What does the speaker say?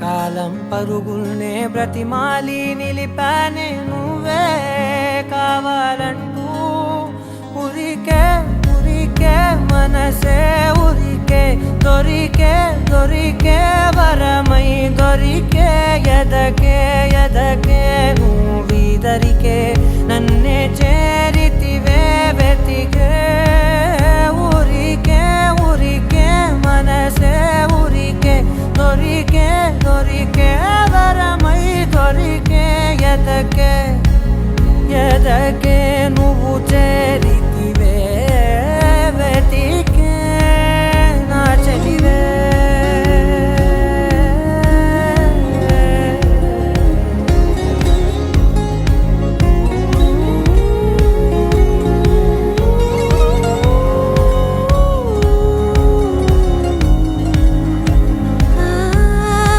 కాలం పరుగుల్నే బ్రతిమాలి నిలిపానే నువ్వే కావాలంటూ ఉరికే ఉరికే మనసే ఉరికే దొరికే దొరికే వరమై దొరికే ఎదకే ఎదకే నువ్వీదరికే నన్నే చేరితివే వెతికే ఊరికే ఊరికే మనసే ఊరికే దొరికే దొరికే వరమై దొరికే ఎదకే ఎదకే నువ్వు చేరి